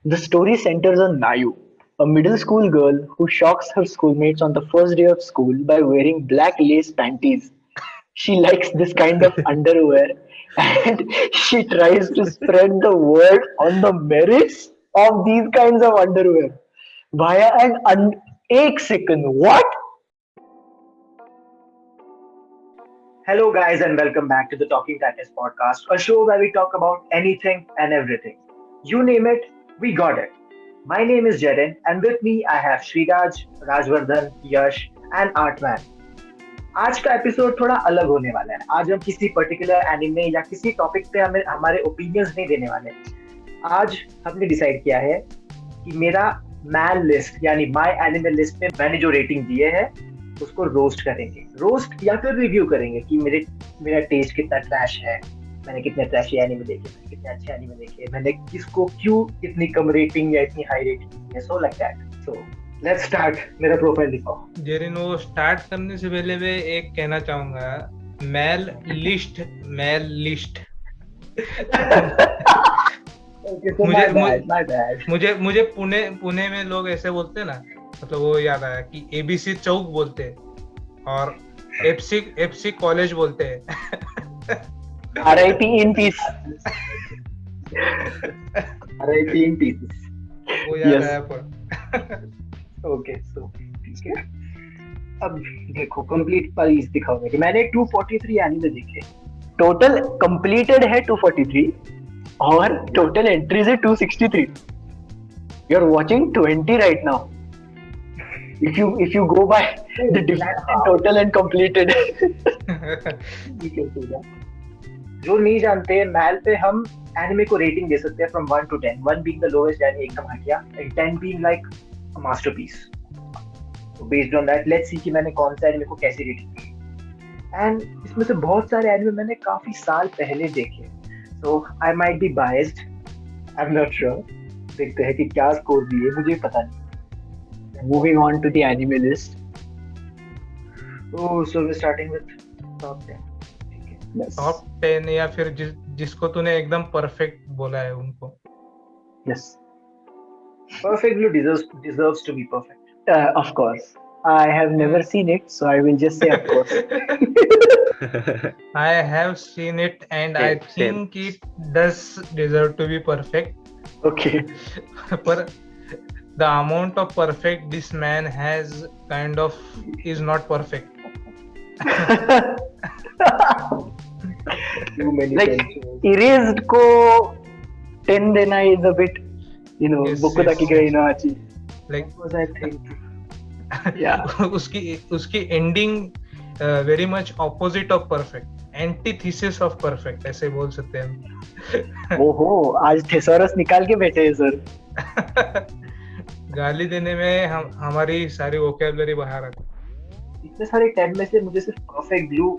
The story centers on Nayu, a middle school girl who shocks her schoolmates on the first day of school by wearing black lace panties. She likes this kind of underwear and she tries to spread the word on the merits of these kinds of underwear via एक second. What? Hello, guys, and welcome back to the Talking Titans podcast, a show where we talk about anything and everything. You name it, we got it. My name is Jaren, and with me I have Sriraj, Rajvardhan, Yash, and Artman. आज का episode थोड़ा अलग होने वाला है. आज हम किसी पर्टिकुलर एनिमे या किसी टॉपिक पे हमें हमारे ओपिनियंस नहीं देने वाले. आज हमने डिसाइड किया है कि मेरा मैन लिस्ट यानी माय एनिमे लिस्ट में मैंने जो रेटिंग दिए है उसको रोस्ट करेंगे. रोस्ट या फिर रिव्यू करेंगे कि मेरा टेस्ट कितना ट्रैश है, मैंने कितने ट्रैशी एनिमे देखे, मैंने कितने अच्छे एनिमे देखे, मैंने किसको क्यों इतनी कम रेटिंग या इतनी हाई रेटिंग दी है. So like that. So let's start. मेरा प्रोफाइल दिखाओ. जेरिन, वो स्टार्ट करने से पहले मैं एक कहना चाहूंगा, मैल लिस्ट मुझे पुणे में लोग ऐसे बोलते हैं ना, मतलब वो याद आया कि एबीसी चौक बोलते हैं और एफसी कॉलेज बोलते हैं. RIP in peace. RIP in peace. वो याद आया पर. ओके, सो ठीक है. अब देखो कंप्लीट प्राइस दिखाओ कि मैंने 243 एनिमे देखे. टोटल कंप्लीटेड है 243 और टोटल एंट्रीज है 263. You are watching 20 right now. If you go by the difference in total and completed. You can see that. जो नहीं जानते हैं, मैल पे हम एनिमे को रेटिंग दे सकते हैं from 1 to 10. 1 being the lowest यानी एकदम घटिया, and 10 being like a masterpiece. So based on that, let's see कि मैंने कौन सा एनिमे को कैसी रेटिंग दी. And इसमें से बहुत सारे एनिमे मैंने काफी साल पहले देखे. So I might be biased. I'm not sure. देखते हैं कि क्या स्कोर दिए, मुझे पता नहीं. Moving on to the anime list. Oh, so we're starting with top 10. Yes. Top 10 या फिर जिसको तूने एकदम परफेक्ट बोला है उनको. Yes. Perfect Blue deserves to be perfect. Of course. I have never seen it, so I will just say of course. I have seen it and I think it does deserve to be perfect. Okay. But the amount of perfect this man has kind of is not perfect. Like erased को 10 देना is a bit, Yes, Boku da Kigai no Hachi. Like Was I think? Yeah. उसकी ending very much opposite of perfect, antithesis of perfect ऐसे बोल सकते हैं हम. ओहो, आज thesaurus निकाल के बैठे हैं सर. गाली देने में हमारी सारी वोकैबुलरी बाहर आती. इतने सारे 10 में से मुझे सिर्फ perfect blue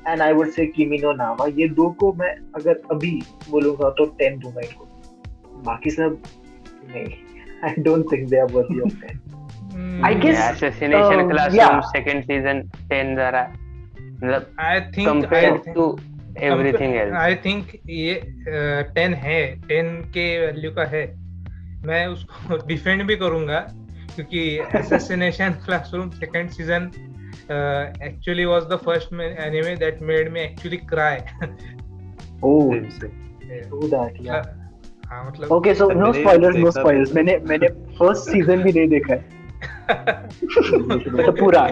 and I would say किमी नो नावा, ये दो को मैं अगर अभी बोलूंगा तो 10 दूंगा इनको. बाकी सब नहीं. I don't think they are worthy of 10. I guess Assassination Classroom second season 10 जरा मतलब I think compared to everything else. I think ये 10 है, 10 के वैल्यू का है. मैं उसको डिफेंड भी करूंगा क्योंकि Assassination Classroom second season actually was the first anime that made me actually cry. Oh, Yeah. do that, yeah. हाँ मतलब. Okay, so no spoilers. मैंने first season भी नहीं देखा है. तो पूरा.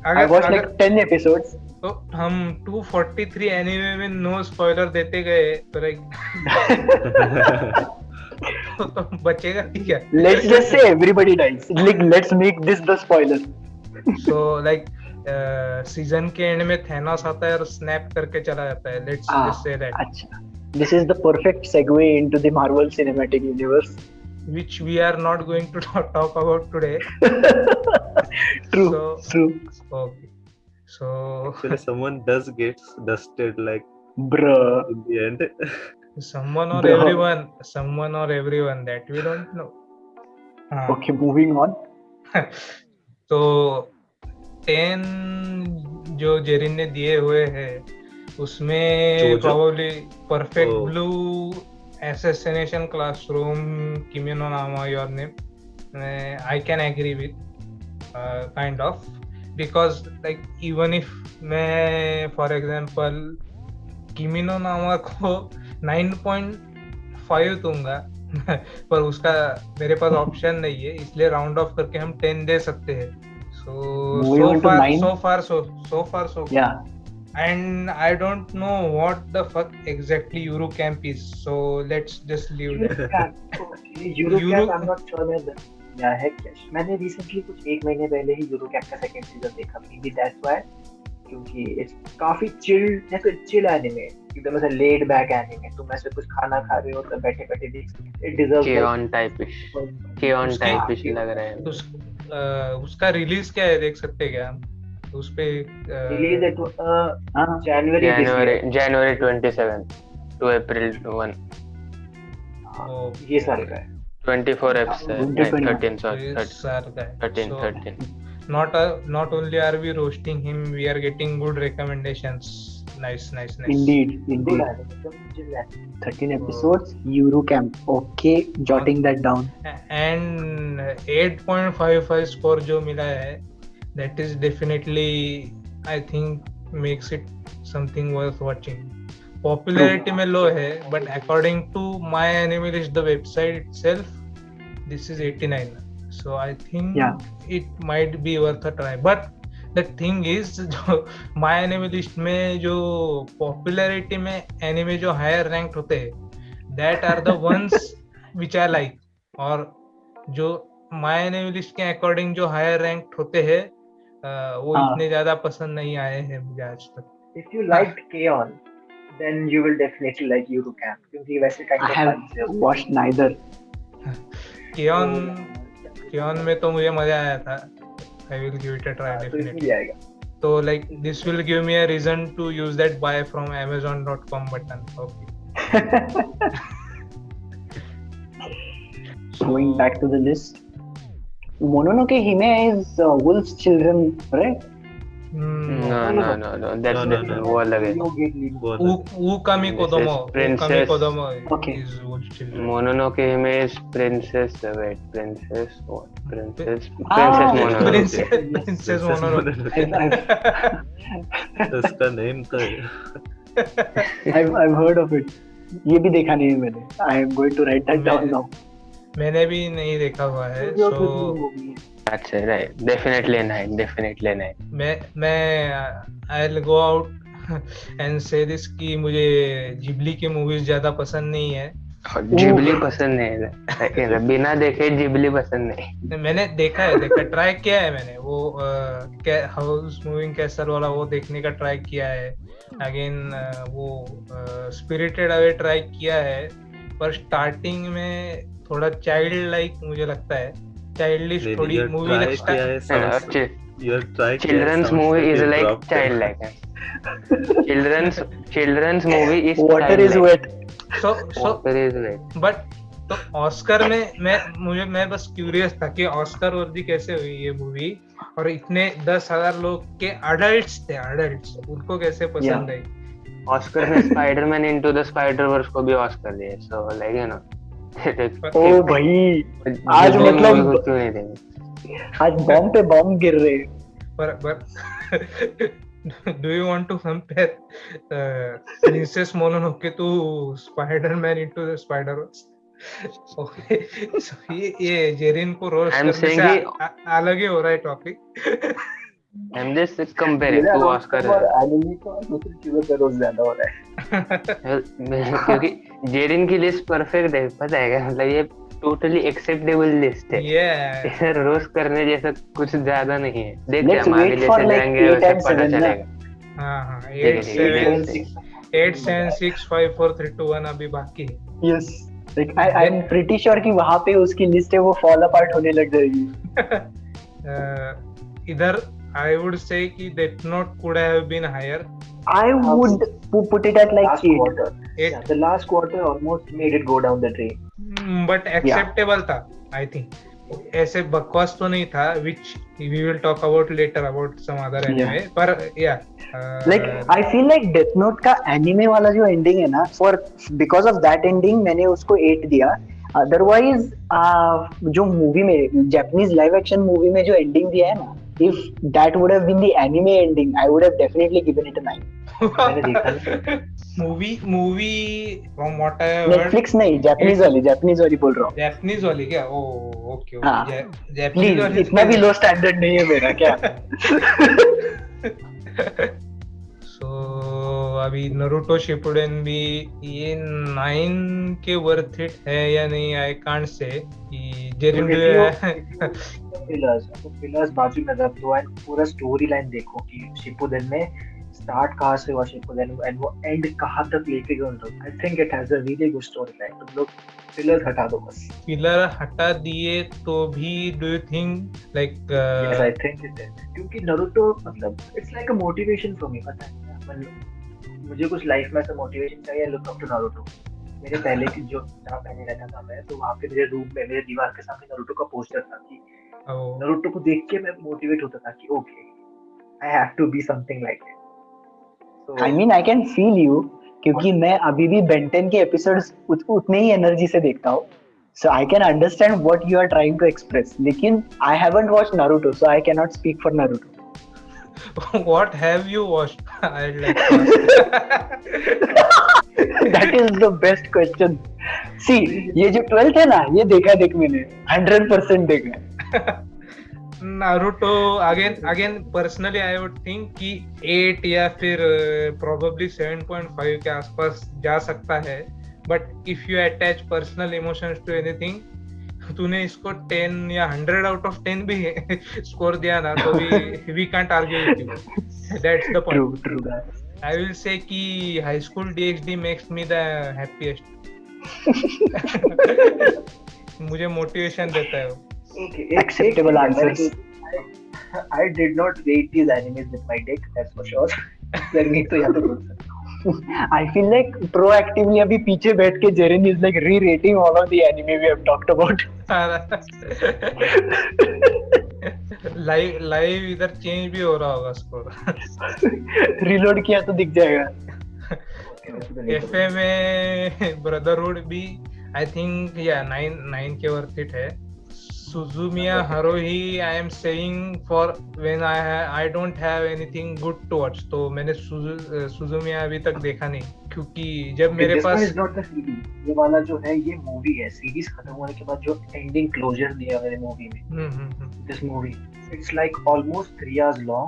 I watched like 10 episodes. तो हम 243 एनिमे में नो स्पॉइलर देते गए तो लाइक तो बचेगा क्या? Let's just say everybody dies. Like, let's make this the spoiler. So like season के एंड में थैनोस आता है और स्नैप करके चला जाता है. Let's just say that. अच्छा. This is the perfect segue into the Marvel Cinematic Universe. Which we are not going to talk about today. True. Okay. So actually someone does gets dusted like bruh in the end. someone or everyone that we don't know. Okay, moving on. तो 10 जो जेरिन ने दिए हुए हैं उसमें probably perfect blue Assassination Classroom, Kimi no Na wa Your Name, I can agree with kind of, because like even if मैं for example Kimi no Na wa को 9.5 दूंगा पर उसका मेरे पास ऑप्शन नहीं है, इसलिए राउंड ऑफ करके हम 10 दे सकते हैं. Moving on to 9. So far so good. Yeah. And I don't know what the fuck exactly Eurocamp is, so let's just leave that. Eurocamp I'm not sure मैं क्या है क्या. मैंने रिसेंटली कुछ 1 महीने पहले ही यूरोकैप का सेकंड सीजन देखा. Maybe that's why, क्योंकि it's काफी चिल एनिमे, एकदम ऐसा लेड बैक एनिमे. तुम ऐसे कुछ खाना खा रहे हो तो बैठे बैठे देख सकते हो. It deserves केओन टाइपिश लग रहा है. उसका रिलीज क्या है देख सकते हैं क्या हम उस पे? रिलीज है जनवरी 27 to April 1. ये साल का है. 24 episodes. 13 sorry. इस साल का है. 13. Not only are we roasting him, we are getting good recommendations. Nice. Indeed. 13 episodes, Eurocamp. Okay, jotting that down. And 8.55 score जो मिला है, that is definitely, I think, makes it something worth watching. Popularity में low है, but according to My Anime List, the website itself, this is 89. So I think it might be worth a try. But the thing is, जो My Anime List में जो popularity में anime जो higher ranked होते हैं, that are the ones which I like. और जो My Anime List के according जो higher ranked होते हैं, वो इतने ज्यादा पसंद नहीं आए हैं मुझे आज तक. If you liked K-On, then you will definitely like Eurocamp, क्योंकि वैसे kind of I have watched neither. K-On में तो मुझे मजा आया था. I will give it a try definitely. So like this will give me a reason to use that buy from Amazon.com button. Okay. Going back to the list, Mononoke Hime is Wolf's Children, right? No. That's different. वो अलग है. Ukami Kodomo. Princess. Okay. Is Wolf's Children. Mononoke Hime is Princess. Wait, Princess what? Princess Mononoke. उसका name तो है. I've heard of it. ये भी देखा नहीं है मैंने. I am going to write that down now. मैंने भी नहीं देखा हुआ है. So अच्छा, right. Definitely नहीं. मैं I'll go out and say this कि मुझे जिबली की मूवीज ज्यादा पसंद नहीं है. जिबली पसंद नहीं है. बिना देखे जिबली पसंद नहीं. मैंने देखा ट्राई किया है मैंने. वो हाउस मूविंग कैसल वाला वो देखने का ट्राई किया है. अगेन वो स्पिरिटेड अवे ट्राई किया है, पर स्टार्टिंग में थोड़ा चाइल्ड लाइक मुझे लगता है. चाइल्डिश थोड़ी मूवी लगता है. Children's movie is like childlike. Children's movie is water is wet. Water is wet. But तो ऑस्कर में मैं बस क्यूरियस था कि ऑस्कर वर्दी कैसे हुई ये मूवी, और इतने 10,000 लोग के अडल्ट्स उनको कैसे पसंद आई. ऑस्कर में स्पाइडरमैन इनटू द स्पाइडर-वर्स को भी ऑस्कर दिए. So like you know. ओ भाई, आज मतलब क्यों नहीं देंगे? आज बॉम्ब पे बॉम्ब गिर रहे हैं. पर do you want to compare Princess Mononoke to Spider-Man into the Spider-Verse? Okay, so ये जेरिन को रोस्ट करने से अलग ही हो रहा है topic. I'm just comparing to Oscar. Anime को दूसरी चीजों पे रोस्ट ज्यादा हो रहा है. क्योंकि जेरिन की लिस्ट परफेक्ट है, पता है क्या? मतलब ये टोटली एक्सेप्टेबल लिस्ट है. इसे रोस्ट करने जैसा कुछ ज्यादा नहीं है. देखते हैं हम आगे जैसे जाएंगे वैसे पता चलेगा. हाँ 8 7 6 5 4 3 2 1 अभी बाकी है. Yes. Like I'm pretty sure कि वहाँ पे उसकी लिस्ट है वो fall apart होने लग जाएगी. इधर I would say कि Death Note could have been higher. I would put it at like 8. Yeah, the last quarter almost made it go down the drain. But acceptable था, I think. ऐसे बकवास तो नहीं था, which we will talk about later about some other anime, पर like I feel like Death Note का anime वाला जो ending है ना, for because of that ending मैंने उसको 8 दिया. Otherwise जो movie में Japanese live action movie में जो ending दिया है ना, if that would have been the anime ending, I would have definitely given it a 9. मैंने देखा movie from what I heard, Netflix नहीं, Japanese वाली बोल रहा हूँ. Japanese वाली क्या? ओके Please, इतना भी low standard नहीं है मेरा क्या. So अभी Naruto Shippuden भी ये 9 के worth it है या नहीं, I can't say. पिलर्स बाजू में रख दो एंड पूरा स्टोरी लाइन देखो कि शिपुडेन में स्टार्ट कहाँ से हुआ शिपुडेन एंड वो एंड कहाँ तक लेके गए उन लोग. आई think it has a really good story line. तुम लोग पिलर हटा दो बस. पिलर हटा दिए तो भी do you think like yes I think it is, क्योंकि नारुतो मतलब it's like a motivation for me. पता है मुझे कुछ लाइफ में ऐसा मोटिवेशन चाहिए. Look up to Naruto. मेरे पहले की जो जहाँ पहले रहता था मैं, तो वहाँ पे मेरे रूम में मेरे दीवार के सामने नारुतो का पोस्टर था कि नारुतो को देख के मैं मोटिवेट होता था कि okay I have to be something like it. I mean I can feel you, क्योंकि मैं अभी भी बेंटेन के एपिसोड्स उतने ही एनर्जी से देखता हूँ. सो I can understand what you are trying to express. लेकिन I haven't watched Naruto, so I can not speak for Naruto. What have you watched? I'd like to ask. That is the best question. See, ये जो 12th है ना, ये देखा देख मैंने 100% देखा. Naruto again personally I would think कि 8 या फिर probably 7.5 के आसपास जा सकता है. But if you attach personal emotions to anything, तूने इसको 10 या 100 out of 10 भी स्कोर दिया ना, तो we can't argue with you. That's the point. True. I will say कि high school DxD makes me the happiest. मुझे motivation देता है वो. Okay, acceptable answers. I did not rate these animes with my dick, that's for sure. नहीं तो यहाँ तो बोल सकता. I feel like proactively अभी पीछे बैठ के Jaren is like re-rating all of the anime we have talked about. Live इधर चेंज भी हो रहा होगा स्कोर. रीलोड किया तो दिख जाएगा. एफए में ब्रदरहुड भी आई थिंक या 9 के वर्थ इट है. Suzumiya Haruhi I am saying for when I don't have anything good to watch. तो मैंने Suzumiya अभी तक देखा नहीं, क्योंकि जब मेरे पास ये वाला जो है ये मूवी है. सीरीज खत्म होने के बाद जो एंडिंग क्लोजर दिया मेरे मूवी में, this movie it's like almost 3 hours long,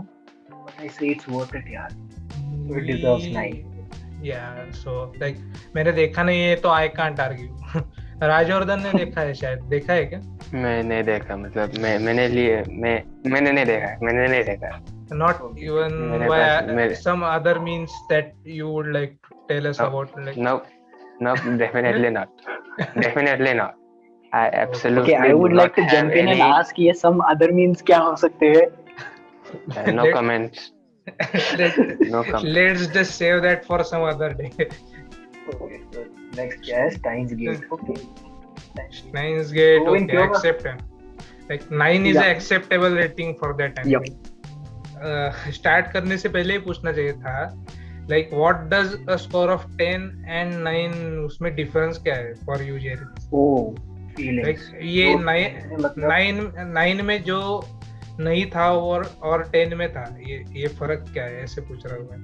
but I say it's worth it यार. So it deserves 9. Yeah, so like मैंने देखा नहीं है तो I can't argue. राजवर्धन ने देखा है शायद. देखा है क्या? मैं नहीं देखा, मतलब मैंने नहीं देखा. Not even by some other means that you would like to tell us about, like no, definitely not. I absolutely okay, I would like to jump in and ask ये some other means क्या हो सकते हैं? No comments. No comments. Let's just save that for some other day. Okay, so next क्या है? Steins Gate. Okay. Steins Gate, okay, accept it. Like 9 is an acceptable rating for that anime. Start करने से पहले ही पूछना चाहिए था, like what does a score of 10 and 9 उसमें difference क्या है for you, Jerry? Oh, feelings. Like ये 9 में जो नहीं था और 10 में था, ये फर्क क्या है, ऐसे पूछ रहा हूँ मैं.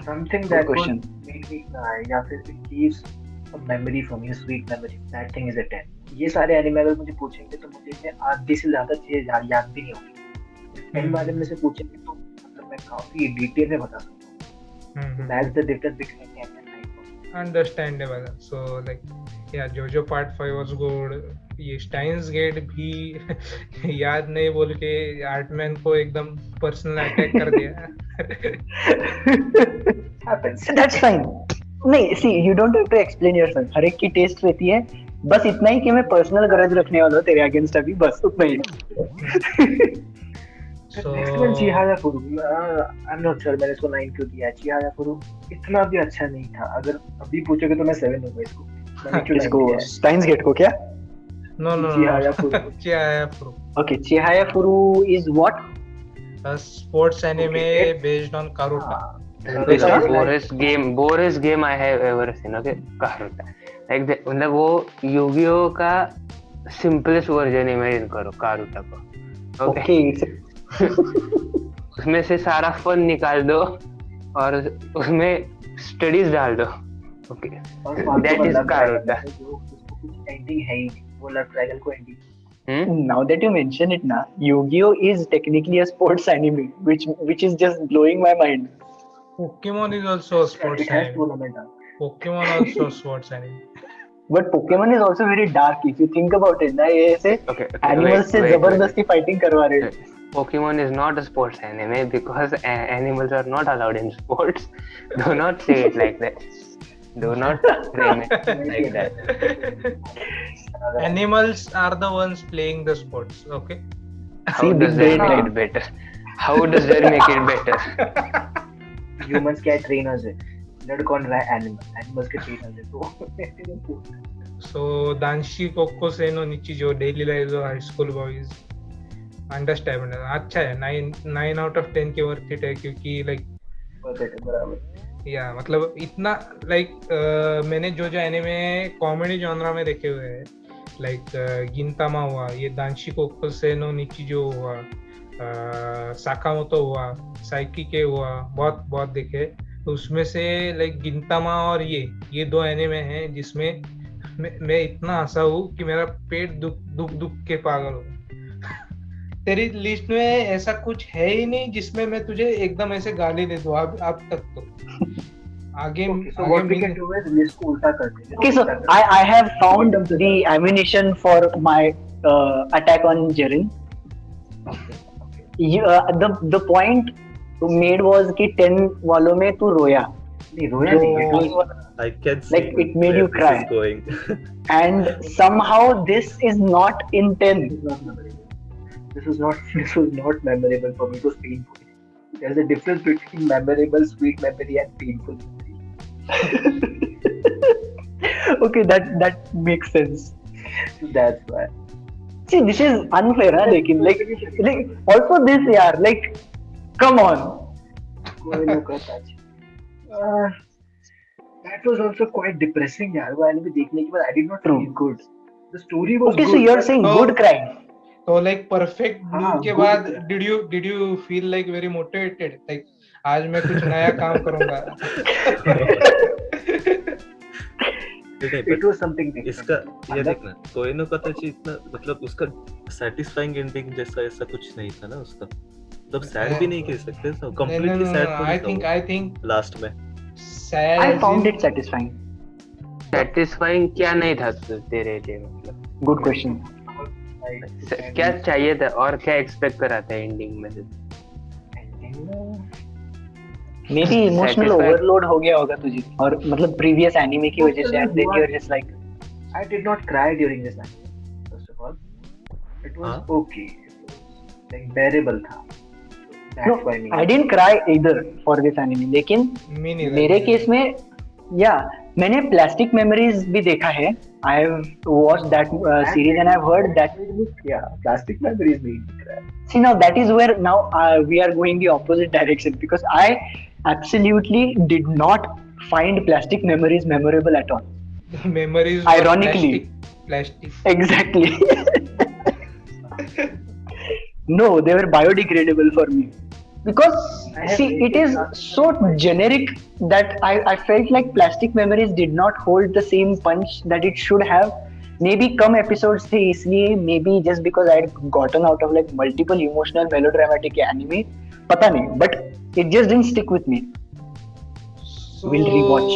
Something that would make me cry या फिर it leaves a memory for me, a sweet memory. That thing is a 10. ये सारे एनिमे अगर मुझे पूछेंगे तो मुझे आधे से ज्यादा चीजें याद भी नहीं होंगी. इन बारे में से पूछेंगे तो मतलब मैं काफी डिटेल में बता सकता हूँ. That's the difference between 10 and 9. Understandable. So like yeah, JoJo Part 5 was good. ये Steins Gate भी याद नहीं बोल के आर्टमैन को एकदम पर्सनल अटैक कर दिया. Happens. That's fine. नहीं, see, you don't have to explain yourself. हर एक की टेस्ट रहती है. बस इतना ही कि मैं पर्सनल गरज रखने वाला हूँ तेरे अगेंस्ट अभी, बस उतना ही. Next one Chihaya Furu. I'm not sure मैंने इसको 9 क्यों दिया. Chihaya Furu इतना भी अच्छा नहीं था. अगर अभी पूछोगे तो मैं 7 दूंगा इसको. इसको Steins Gate को क्या? No. Chihaya-Furu. Chihaya-Furu. Okay, Chihaya-Furu is what? A sports anime Okay. based on Karuta. It's the Karuta boringest game I have ever seen. Okay, Karuta. Like मतलब वो यूगियो का सिंपलेस्ट वर्जन इमेजिन करो कारुटा को. Okay. उसमें से सारा fun निकाल दो और उसमें स्टडीज डाल दो. Okay, that is Karuta. Ending है ही नहीं, वो लव ट्रायंगल को ending. Now that you mention it, na, Yu-Gi-Oh is technically a sports anime, which is just blowing my mind. Pokemon is also a sports anime. Pokemon also sports anime. But Pokemon is also very dark if you think about it. ना ये ऐसे animals से जबरदस्ती fighting करवा रहे हैं. Pokemon is not a sports anime because animals are not allowed in sports. Do not say it like that. Do not frame it like that. Animals are the ones playing the sports. Okay. How does that make it better? How does that make it better? Humans क्या trainers है. कौन रहा है animals के trainers है तो. So Danshi Kokosei no Nichijou daily lives of high school boys. Understand? अच्छा है. 9 out of 10 के worth it है क्योंकि like बराबर. या मतलब इतना लाइक मैंने जो एनिमे कॉमेडी जॉनरा में देखे हुए हैं लाइक गिंतामा हुआ, ये दांशी कोकोसे नो निचिजो हुआ, साकामोतो हुआ, साइकिके हुआ, बहुत देखे. तो उसमें से लाइक गिंतामा और ये दो एनिमे हैं जिसमें मैं इतना हंसा हूँ कि मेरा पेट दुख के पागल हो. तेरी लिस्ट में ऐसा कुछ है ही नहीं जिसमें मैं तुझे एकदम ऐसे गाली दे दूं अब तक तो. आगे लिस्ट को उल्टा कर दे. Okay, so I have found the ammunition for my attack on Jiren. The point you made was कि 10 वालों में तू रोया नहीं. I can see like it made you cry. This is going. And somehow this is not in 10. This was not memorable for me. It was painful. There's a difference between memorable, sweet memory and painful memory. Okay, that makes sense. That's why. See, this is unfair, huh? Like also this, yaar. Like, come on. That was also quite depressing, yaar. वो anime देखने के बाद I did not feel good. The story was good. Okay, so you're saying good crying. तो like perfect blue के बाद did you feel like very motivated like आज मैं कुछ नया काम करूंगा. It was something different. इसका ये देखना कोई नो कताची इतना मतलब उसका सैटिस्फाइंग एंडिंग जैसा ऐसा कुछ नहीं था ना उसका. मतलब सैड भी नहीं कह सकते तो completely sad. I think last में sad. I found it satisfying. Satisfying क्या नहीं था तेरे लिए मतलब? Good question. क्या चाहिए था और क्या एक्सपेक्ट करा था एंडिंग में? मे बी इमोशनल ओवरलोड हो गया होगा तुझे और मतलब प्रीवियस एनीमे की वजह से. And then you are just like I did not cry during this anime. First of all it was okay, like bearable था. That's why I didn't cry either for this anime. लेकिन मेरे case में या मैंने plastic memories भी देखा है. I have watched that series and I've heard that plastic memories made me cry. See, now that is where now we are going the opposite direction because I absolutely did not find plastic memories memorable at all. Memories ironically plastic. Exactly. No, they were biodegradable for me. Because see, it is so generic that I felt like plastic memories did not hold the same punch that it should have. Maybe some episodes थे इसलिए, maybe just because I had gotten out of like multiple emotional melodramatic anime, पता नहीं, but it just didn't stick with me. We'll rewatch.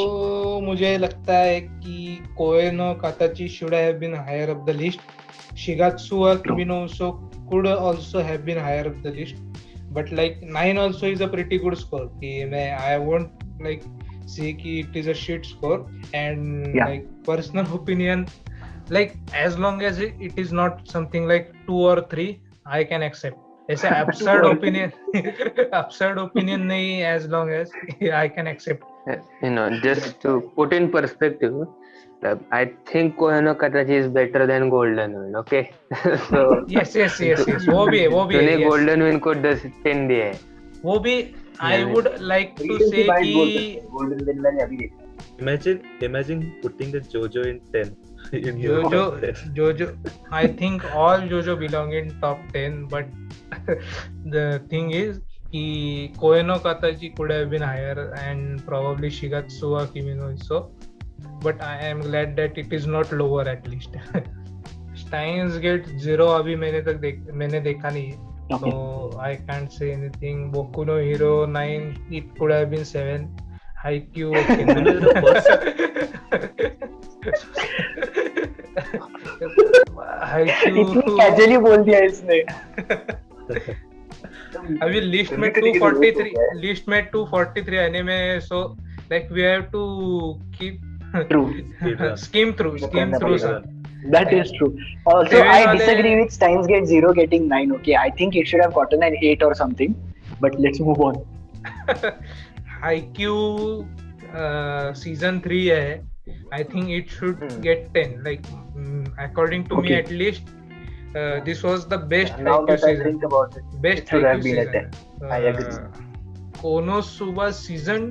मुझे लगता है कि Koe no Katachi should have been higher up the list. Shigatsu wa Kimi no Uso could also have been higher up the list. But like 9 also is a pretty good score. I won't like say कि it is a shit score. And like personal opinion, like as long as it is not something like 2 or 3, I can accept. ऐसा absurd opinion नहीं, as long as I can accept. Just to put in perspective, I think Koeno Katachi is better than Golden Wind. Okay, so yes. वो भी है तूने yes. Golden Wind को 10 दिया है. वो भी I would like to say कि Golden Wind मैंने अभी देखा. Imagine putting the JoJo in 10. JoJo, I think all JoJo belong in top 10, but the thing is कि Koeno Katachi could have been higher and probably Shigatsu wa Kimi no Uso, but I am glad that it is not lower at least. Steins Gate 0 अभी मैंने देखा नहीं है, so I can't say anything. Boku no Hero 9, it could have been 7. Haikyuu इतनी casually बोल दिया इसने. अभी लिस्ट में 243 anime, so like we have to keep skim through sir. That is true. Also, I disagree with Steins Gate 0 getting 9. Okay, I think it should have gotten an 8 or something. But let's move on. Haikyuu season 3 है. I think it should get 10. Like according to me, at least this was the best now Haikyuu that I season. think about it, Best it should have Haikyuu been a 10. season. I agree. Konosuba season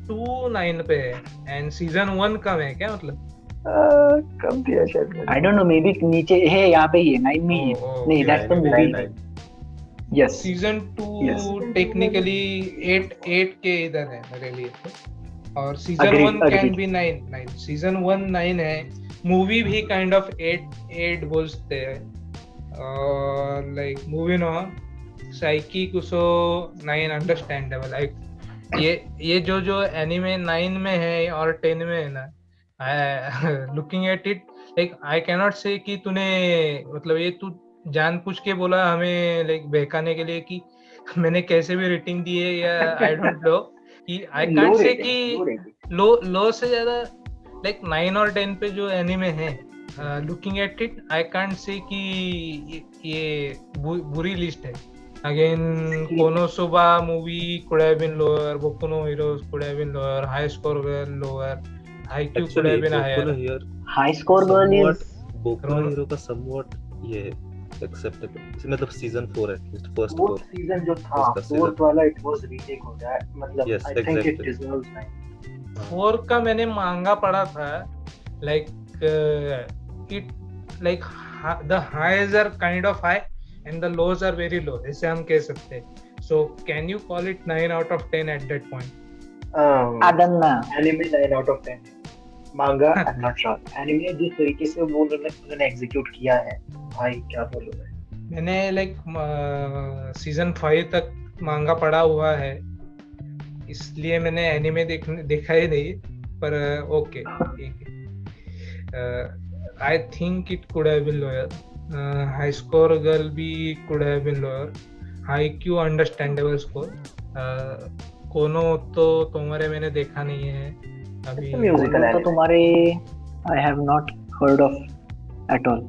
2 9 पे है and season 1 कम है क्या मतलब? कम दिया शायद. I don't know, maybe नीचे है, यहाँ पे ही है 9 में ही है. नहीं, that's the movie. Yes. Season 2 technically 8 के इधर है मेरे लिए तो. और season 1 can be 9. Season 1 9 है. Movie भी kind of 8 बोलते हैं. और like moving on, Saiki Kuso 9 understandable. Like ये जो anime 9 में है और 10 में है ना, looking at it, like I cannot say कि तूने मतलब ये तू जानबूझ के बोला हमें like बहकाने के लिए कि मैंने कैसे भी रेटिंग दी है या I don't know कि I can't say कि लो से ज्यादा like 9 और 10 पे जो एनिमे है, looking at it I can't say कि ये बुरी लिस्ट है. Again, Konosuba movie could have been lower, Boku no Hero could have been lower, High Score Girl lower, Haikyuu could have been higher. High Score Girl is Boku no Hero का somewhat ये acceptable. मतलब season 4 at least, first 4 season जो था, fourth वाला it was remake हो गया, मतलब yes, I think it deserves 9. 4 का मैंने मांगा पढ़ा था, like it like the highs are kind of high and the lows are very low, ऐसे हम कह सकते हैं. So can you call it 9 out of 10 at that point? I don't know. Anime 9 out of 10. Manga I'm not sure. Anime जिस तरीके से वो उन्होंने execute किया है, भाई क्या बोलूं मैं. मैंने like season 5 तक मांगा पढ़ा हुआ है, इसलिए मैंने एनिमे देखा ही नहीं, पर ओके ठीक है. I think it could have been lower. High Score Girl भी could have been lower. Haikyuu understandable score. कोनो तो तुम्हारे मैंने देखा नहीं है अभी. म्यूजिकल है तो तुम्हारे I have not heard of at all.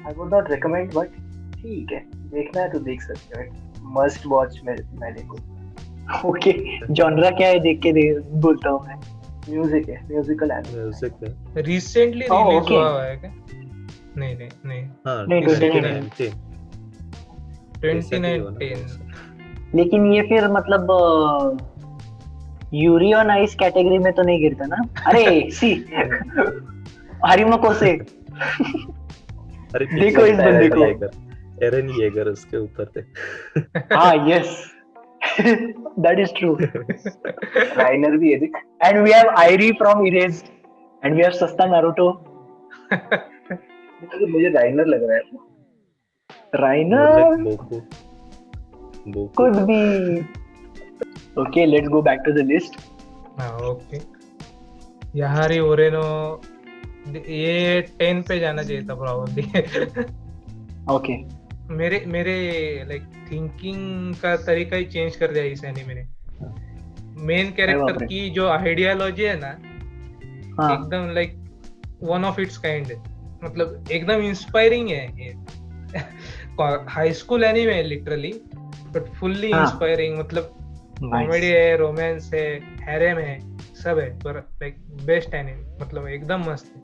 I would not recommend, but ठीक है, देखना है तो देख सकते हो. Must watch मैं देखूँ. Okay, genre क्या है देख के बोलता हूँ मैं. म्यूजिक है, म्यूजिकल है. म्यूजिक है. Recently release हुआ है क्या? नहीं. हाँ, 2019. लेकिन ये फिर मतलब यूरी ऑन आइस कैटेगरी में तो नहीं गिरता ना. अरे सी हरिमको से देखो इस बंदे को, एरन येगर उसके ऊपर थे. हाँ yes, that is true. Reiner भी है देख. And we have Airi from Erased and we have सस्ता नारुतो. मुझे राइनर लग रहा है. राइनर could be. Okay, let's go back to the list. Okay. याहारी ओरेनो ये 10 पे जाना चाहिए था probably. Okay. मेरे like thinking का तरीका ही चेंज कर दिया इस एनिमे ने. मेन कैरेक्टर की जो आइडियोलॉजी है ना, एकदम like one of its kind है. मतलब एकदम इंस्पायरिंग है ये. हाई स्कूल एनिमे है लिटरली, बट फुल्ली इंस्पायरिंग. मतलब कॉमेडी है, रोमांस है, हैरेम है, सब है, पर लाइक बेस्ट एनिमे, मतलब एकदम मस्त है।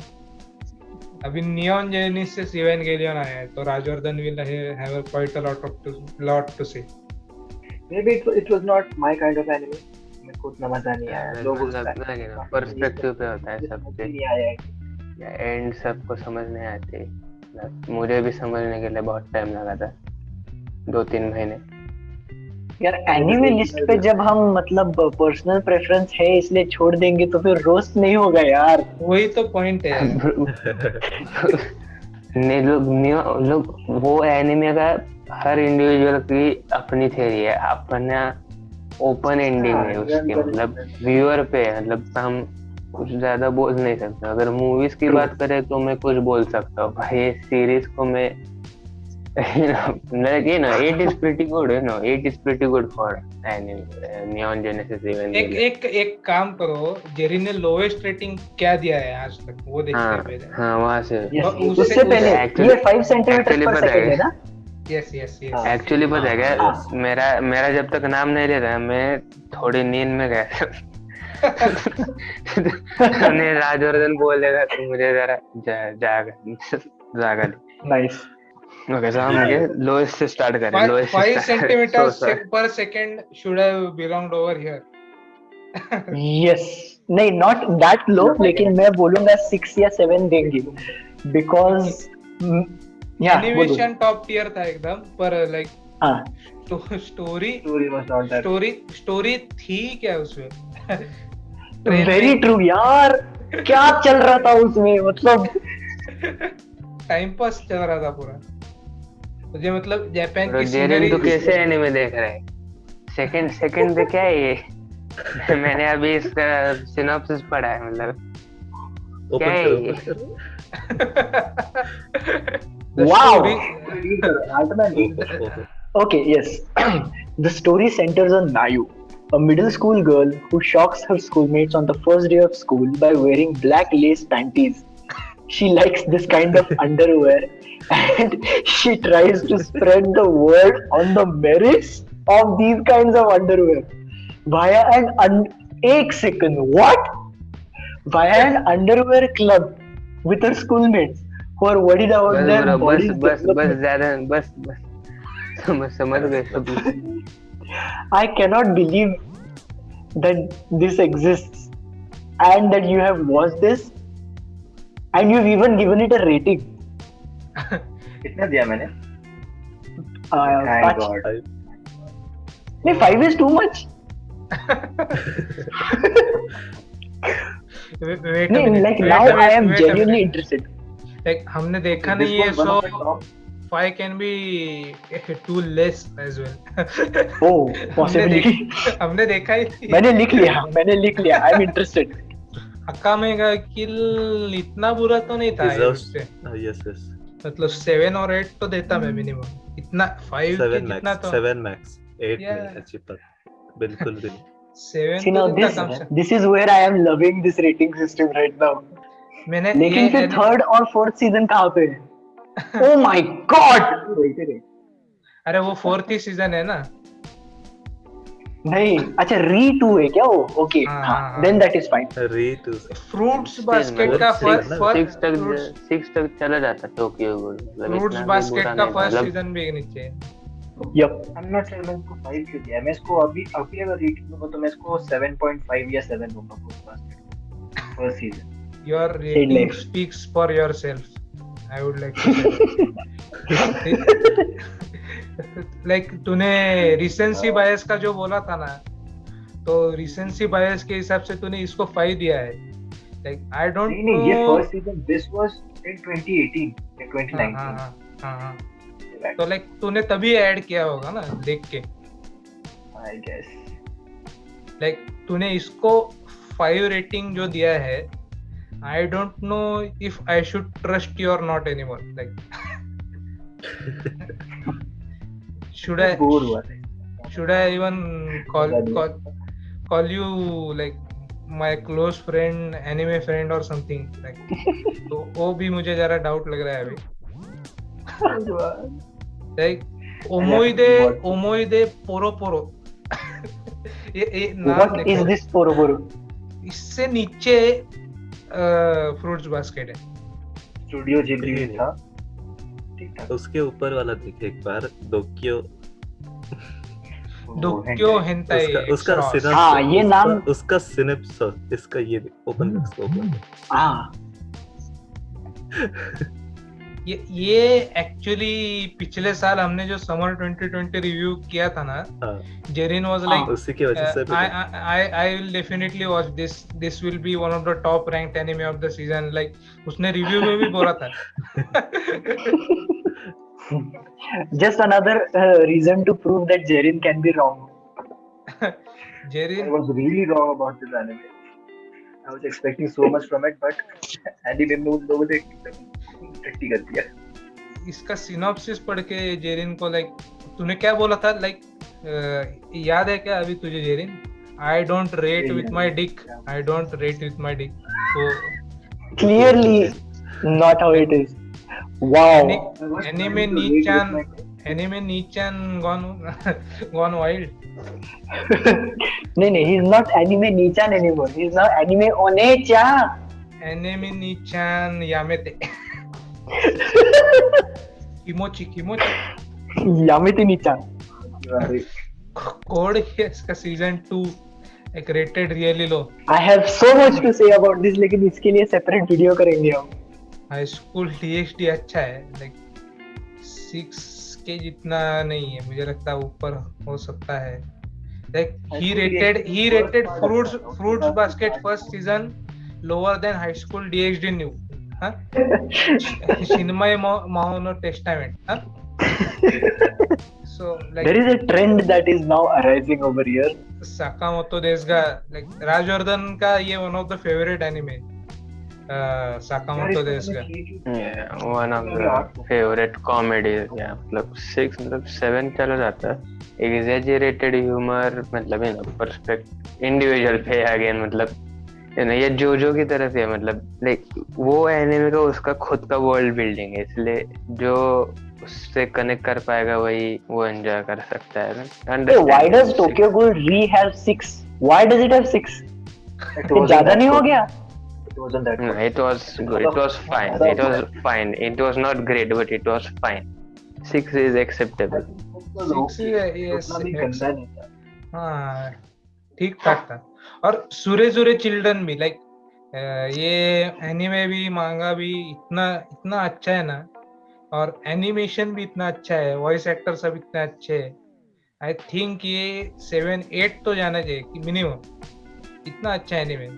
अभी नियॉन जेनेसिस इवेंगेलियन आया है, तो Rajvardhan will have quite a lot to say. Maybe it was not my kind of anime. मेरे को उतना मजा नहीं आया। लोग उसका पर्सपेक्टिव पे होता है सबके, नहीं आया। एंड सबको समझ नहीं आती। मुझे भी समझने के लिए बहुत टाइम लगा था, 2-3 महीने। यार एनिमे लिस्ट पे जब हम मतलब पर्सनल प्रेफरेंस है इसलिए छोड़ देंगे तो फिर रोस्ट नहीं होगा यार। वही तो पॉइंट है। लोग वो एनिमे का हर इंडिविजुअल की अपनी थ्योरी है, अपना ओपन एंडिंग है उसकी, मतलब व्यूअर पे, मतलब हम कुछ ज्यादा बोल नहीं सकते। अगर मूवीज की बात करें तो मैं कुछ बोल सकता हूँ भाई, सीरीज को मैं like it is pretty good, it is pretty good for Neon Genesis Evangelion। एक काम करो, जेरी ने लोवेस्ट रेटिंग क्या दिया है आज तक, वो देखते हैं पहले। हाँ वहाँ से उससे पहले ये 5 सेंटीमीटर पर सेकंड है ना। यस एक्चुअली पता है क्या, मेरा जब तक नाम नहीं लेता मैं थोड़ी नींद में गया था। राजवर्धन बोलेगा तो मुझे जरा जागा नाइस। ओके सो हम लोएस्ट से स्टार्ट करें। 5 सेंटीमीटर पर second should have belonged over here. Yes, नहीं नॉट दैट लो, लेकिन मैं बोलूंगा 6 या 7 देंगे, बिकॉज़ एनिमेशन टॉप टियर था एकदम, पर लाइक स्टोरी थी क्या उसमें? वेरी ट्रू यार, क्या चल रहा था उसमें, मतलब टाइम पास चल रहा था पूरा मुझे, मतलब जापान की सीनरी। तो कैसे एनिमे देख रहे हैं? सेकंड पे क्या है ये? मैंने अभी इसका सिनॉप्सिस पढ़ा है, मतलब क्या है ये? Wow! Okay, yes. The story centers on Nayu, a middle school girl who shocks her schoolmates on the first day of school by wearing black lace panties. She likes this kind of underwear and she tries to spread the word on the merits of these kinds of underwear via एक second, what? Via an underwear club with her schoolmates who are worried about their bodies. बस समझ गए सब। I cannot believe that this exists and that you have watched this and you've even given it a rating. कितना दिया मैंने? 5. नहीं, 5 is too much. नहीं, like now I am genuinely interested. Like हमने देखा नहीं है, so 5 can be too less as well. Oh, possibly. हमने देखा ही। मैंने लिख लिया. I'm interested. अकामे का किल इतना बुरा तो नहीं था उससे। Yes. मतलब 7 और 8 तो देता मैं मिनिमम, इतना 5 के कितना तो 7 max 8 में अच्छी बात, बिल्कुल 7। See now this is where I am loving this rating system right now. मैंने लेकिन फिर 3rd और 4th सीजन कहाँ पे है? Oh my God! अरे वो 4th ही सीजन है ना? नहीं, अच्छा री 2 है क्या वो? ओके, हाँ, then that is fine. री 2 फ्रूट्स बास्केट का 6 तक चला जाता टोक्यो गोल। फ्रूट्स बास्केट का फर्स्ट सीजन भी नीचे है। Yup. I'm not sure मैं इसको 5 क्यों दिया। मैं इसको अभी अगर रेटिंग दूंगा तो मैं इसको 7.5 या 7 दूंगा fruits basket first season. Your rating speaks for yourself. I would like to say. Like तूने रिसेंसी बायस का जो बोला था ना, तो रिसेंसी बायस के हिसाब से तूने इसको 5 दिया है। Like I don't know. नहीं, ये first season this was in 2018 या 2019। हाँ। तो लाइक तूने तभी ऐड किया होगा ना देख के। I guess. लाइक तूने इसको 5 रेटिंग जो दिया है, I don't know if I should trust you or not anymore. Like, should I even call you like my close friend, anime friend or something? Like, तो वो भी मुझे जरा डाउट लग रहा है अभी। Like, ओमोइदे पोरो। ये नाम What is this पोरो? इससे नीचे फ्रूट्स बास्केट है। स्टूडियो जिब्ली था, ठीक था। उसके ऊपर वाला देखे एक बार, डोक्यो हेंटाई उसका एक्सरॉस। हाँ, ये नाम उसका सिनेप्सिस, इसका ये ओपन हाँ ये एक्चुअली पिछले साल हमने जो समर 2020 रिव्यू किया था ना, जेरिन वाज लाइक उसी की वजह से I will definitely watch this will be one of the top ranked anime of the season, like उसने रिव्यू में भी बोला था। just another reason to prove that Jerin can be wrong. Jerin I was really wrong about this anime. I was expecting so much from it, but anime में उन लोगों ने टट्टी कर दिया। इसका सिनॉप्सिस पढ़ के जेरिन को लाइक तूने क्या बोला था, लाइक याद है क्या अभी तुझे Jerin? I don't rate with my dick. I don't rate with my dick. So clearly not how it is. Wow. Anime Nichan gone wild. नहीं, he's not anime Nichan anymore. He's now anime One-chan. Anime Nichan Yamete. Kimochi. Yamete Nichan. Code Geass का season 2 एक rated really low. I have so much to say about this, लेकिन इसके लिए separate video करेंगे हम। High school DxD अच्छा है, like 6 के जितना नहीं है, मुझे लगता है ऊपर हो सकता है। Like he rated fruits basket first season lower than high school DxD new. हाँ? Shinmai Mahono Testament. हाँ? So like there is a trend that is now arising over here. Sakamoto Desuga, like Rajwardhan का ये one of the favorite anime. Sakamoto Desuga. Yeah, one of the favorite comedies. Yeah, मतलब 6 मतलब 7 चला जाता है। Exaggerated humor, मतलब perspective individual पे again, मतलब ये जोजो की तरफ है, मतलब लाइक वो एनिमे का उसका खुद का वर्ल्ड बिल्डिंग है, इसलिए जो उससे कनेक्ट कर पाएगा वही वो एंजॉय कर सकता है। Why does Tokyo Ghoul Re have 6? Why does it have 6? ज़्यादा नहीं हो गया? It wasn't that good. It was good. It was fine. It was not great, but it was fine. 6 is acceptable. 6 हाँ, ठीक ठाक था। और सुरे चिल्ड्रन भी लाइक ये एनिमे भी मांगा भी इतना अच्छा है ना, और एनिमेशन भी इतना अच्छा है, वॉइस एक्टर सब इतने अच्छे हैं। आई थिंक ये 7-8 तो जाना चाहिए कि मिनिमम, इतना अच्छा anime.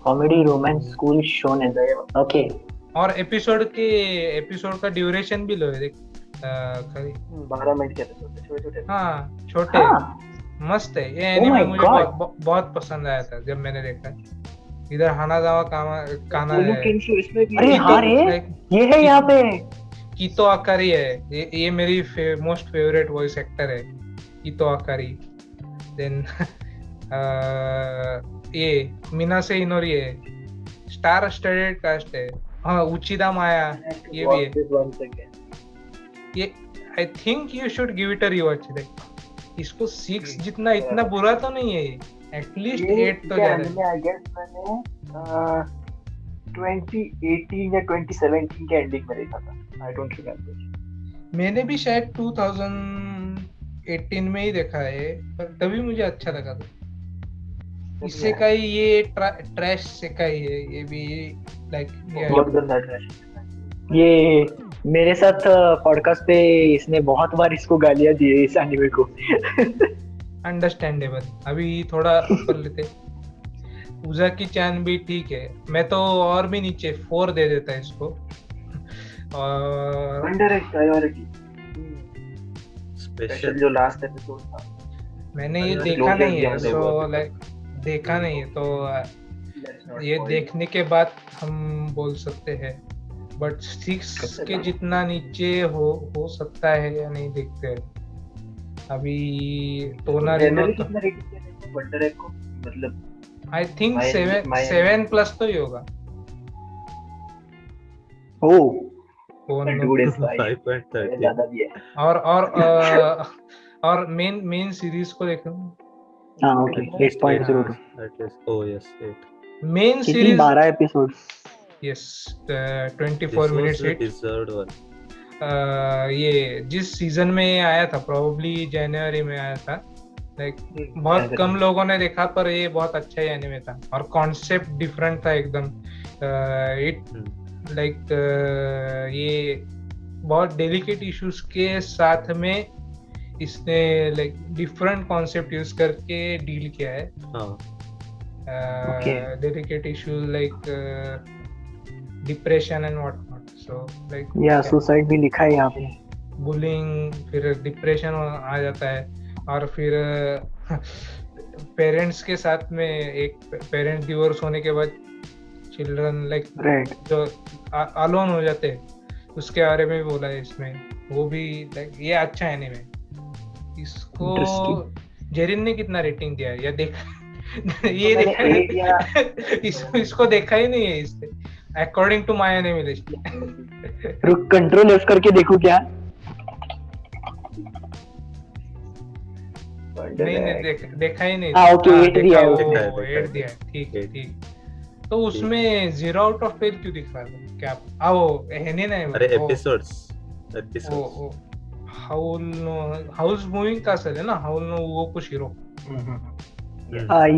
Comedy romance school shonen, okay. और एपिसोड का ड्यूरेशन भी लो है, देख 12 मिनट के एपिसोड छोटे। हाँ, छोटे मस्त है ये एनिमे। मुझे बहुत पसंद आया था जब मैंने देखा। इधर हानाजावा काना है, अरे हाँ रे, ये है यहाँ पे कीतो आकारी है, ये मेरी मोस्ट फेवरेट वॉइस एक्टर है, कीतो आकारी। देन ये मिनासे इनोरी है, स्टार स्टडेड कास्ट है। हाँ, उचिदा माया ये भी है। ये I think you should give it a rewatch. इसको 6 जितना इतना बुरा तो नहीं है, एटलीस्ट 8 तो जाना है। आई गेस मैंने 2018 या 2017 के एंडिंग में देखा था, आई डोंट रिमेंबर। मैंने भी शायद 2018 में ही देखा है, पर तभी मुझे अच्छा लगा था। इससे का ही ये ट्रैश से का ही है, ये भी लाइक ये मेरे साथ पॉडकास्ट पे इसने बहुत बार इसको गालियां दी है, इस एनिमे को। अंडरस्टैंडेबल। अभी थोड़ा ऊपर लेते। उजाकी चैन भी ठीक है, मैं तो और भी नीचे 4 दे देता है इसको। और अंडर प्रायोरिटी स्पेशल जो लास्ट एपिसोड था, मैंने ये देखा नहीं है, सो लाइक देखा नहीं है, तो ये देखने के बाद हम बोल सकते हैं। बट 6 के जितना नीचे हो सकता है या नहीं, देखते हैं। अभी टोनारिनो को मतलब आई थिंक 7+ तो ही होगा। और मेन सीरीज को देखो, हाँ okay 8.02 At least, oh yes, 8. मेन कितनी series 12 episode yes This 24 was minutes the it deserved one. ये जिस सीजन में ये आया था प्रोबेबली जनवरी में आया था लाइक बहुत कम लोगों ने देखा पर ये बहुत अच्छा ही एनिमे था और कॉन्सेप्ट डिफरेंट था एकदम इट लाइक ये बहुत डेलिकेट इश्यूज के साथ में इसने लाइक डिफरेंट कॉन्सेप्ट यूज करके डील किया है delicate issues like depression and what not so like या सुसाइड भी लिखा है यहाँ पे बुलिंग फिर डिप्रेशन आ जाता है और फिर पेरेंट्स के साथ में एक पेरेंट डिवोर्स होने के बाद चिल्ड्रन लाइक जो अलोन हो जाते हैं उसके बारे में भी बोला है इसमें वो भी लाइक ये अच्छा है एनीमे इसको जेरिन ने कितना रेटिंग दिया है या देखा ये देखा इसको देखा ही नहीं है इससे according to my anime list रुक कंट्रोल एफ करके देखूं क्या नहीं देखा ही नहीं ओके 8 दिया है 8 दिया है ठीक तो उसमें 0 आउट ऑफ 10 क्यों दिख रहा है क्या आओ एनी नहीं अरे एपिसोड्स हाउस मूविंग का असल है ना हाउल नो वो कुछ hero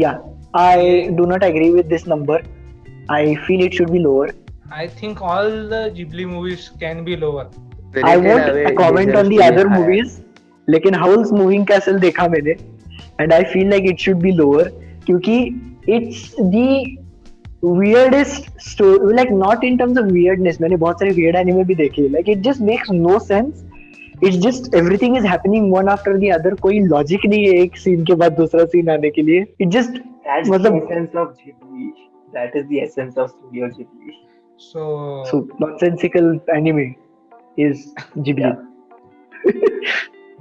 yeah I do not agree with this number. I feel it should be lower. I think all the Ghibli movies can be lower. I won't comment on the other movies. लेकिन house moving castle देखा मैंने and I feel like it should be lower क्योंकि it's the weirdest story, like not in terms of weirdness. मैंने बहुत सारे weird anime भी देखे, like it just makes no sense. It's just everything is happening one after the other. कोई logic नहीं है एक सीन के बाद दूसरा सीन आने के लिए. It just मतलब the essence of Ghibli. That is the essence of Studio Ghibli. So nonsensical anime is Ghibli.